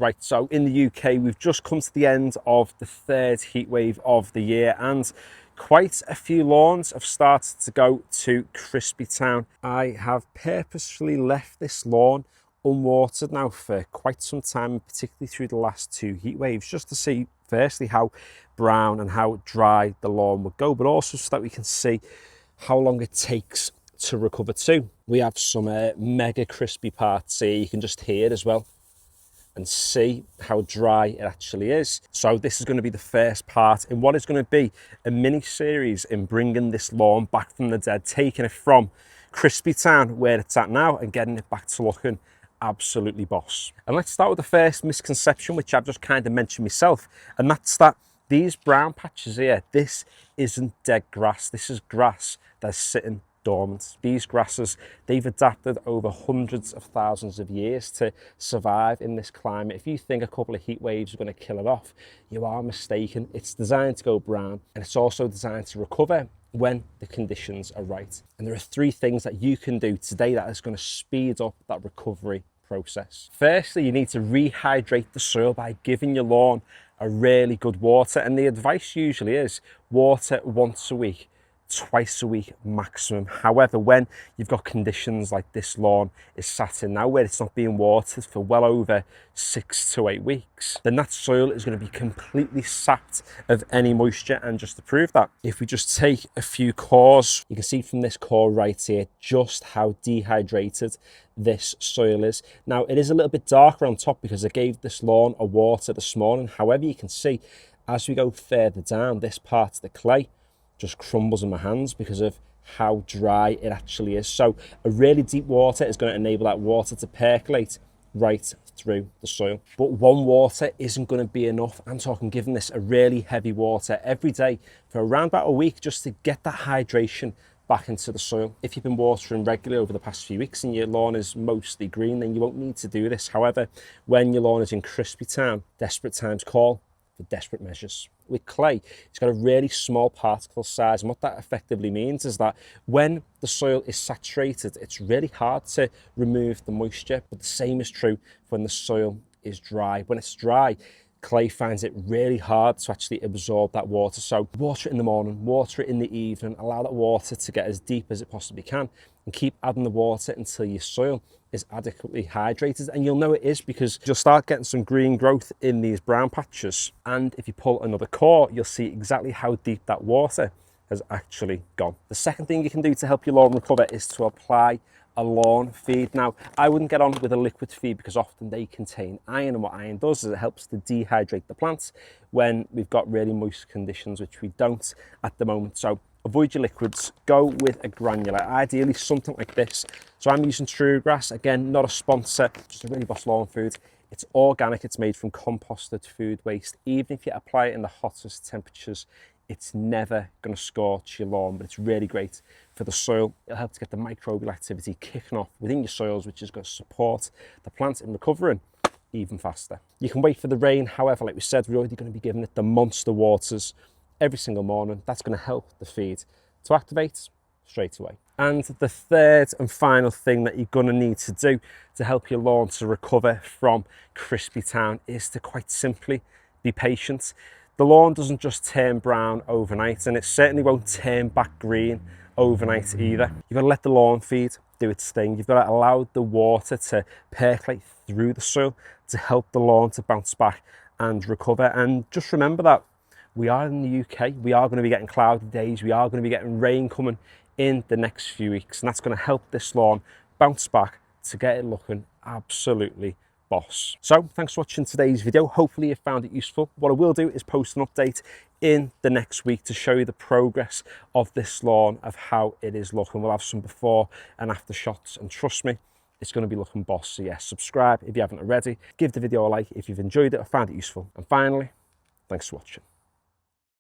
Right, so in the UK, we've just come to the end of the third heat wave of the year, and quite a few lawns have started to go to Crispy Town. I have purposefully left this lawn unwatered now for quite some time, particularly through the last two heat waves, just to see firstly how brown and how dry the lawn would go, but also so that we can see how long it takes to recover too. We have some mega crispy parts here. You can just hear it as well and see how dry it actually is. So this is going to be the first part in what is going to be a mini series in bringing this lawn back from the dead, taking it from Crispy Town where it's at now and getting it back to looking absolutely boss. And let's start with the first misconception, which I've just kind of mentioned myself, and that's that these brown patches here, this isn't dead grass. This is grass that's sitting dormant. These grasses, they've adapted over hundreds of thousands of years to survive in this climate. If you think a couple of heat waves are going to kill it off, you are mistaken. It's designed to go brown, and it's also designed to recover when the conditions are right. And there are three things that you can do today that is going to speed up that recovery process. Firstly, you need to rehydrate the soil by giving your lawn a really good water, and the advice usually is water once a week, twice a week maximum. However, when you've got conditions like this lawn is sat in now, where it's not being watered for well over 6 to 8 weeks, then that soil is going to be completely sapped of any moisture. And just to prove that, if we just take a few cores, you can see from this core right here just how dehydrated this soil is. Now, it is a little bit darker on top because I gave this lawn a water this morning. However, you can see as we go further down, this part of the clay just crumbles in my hands because of how dry it actually is. So a really deep water is going to enable that water to percolate right through the soil. But one water isn't going to be enough. I'm talking giving this a really heavy water every day for around about a week just to get that hydration back into the soil. If you've been watering regularly over the past few weeks and your lawn is mostly green, then you won't need to do this. However, when your lawn is in Crispy Town, desperate times call for desperate measures. With clay, it's got a really small particle size, and what that effectively means is that when the soil is saturated, it's really hard to remove the moisture, but the same is true when the soil is dry. When it's dry, clay finds it really hard to actually absorb that water. So water it in the morning, water it in the evening, allow that water to get as deep as it possibly can, and keep adding the water until your soil is adequately hydrated. And you'll know it is because you'll start getting some green growth in these brown patches. And if you pull another core, you'll see exactly how deep that water has actually gone. The second thing you can do to help your lawn recover is to apply a lawn feed. Now, I wouldn't get on with a liquid feed because often they contain iron, and what iron does is it helps to dehydrate the plants when we've got really moist conditions, which we don't at the moment. So avoid your liquids, go with a granular, ideally something like this. So I'm using True Grass, again, not a sponsor, just a really boss lawn food. It's organic, it's made from composted food waste. Even if you apply it in the hottest temperatures, it's never going to scorch your lawn, but it's really great for the soil. It'll help to get the microbial activity kicking off within your soils, which is going to support the plant in recovering even faster. You can wait for the rain. However, like we said, we're already going to be giving it the monster waters every single morning. That's going to help the feed to activate straight away. And the third and final thing that you're going to need to do to help your lawn to recover from Crispy Town is to quite simply be patient. The lawn doesn't just turn brown overnight, and it certainly won't turn back green overnight either. You've got to let the lawn feed do its thing. You've got to allow the water to percolate through the soil to help the lawn to bounce back and recover. And just remember that we are in the UK, we are going to be getting cloudy days, we are going to be getting rain coming in the next few weeks, and that's going to help this lawn bounce back to get it looking absolutely boss. So thanks for watching today's video. Hopefully you found it useful. What I will do is post an update in the next week to show you the progress of this lawn, of how it is looking. We'll have some before and after shots, and trust me, it's going to be looking boss. So yes, subscribe if you haven't already, give the video a like if you've enjoyed it or found it useful, and finally, thanks for watching.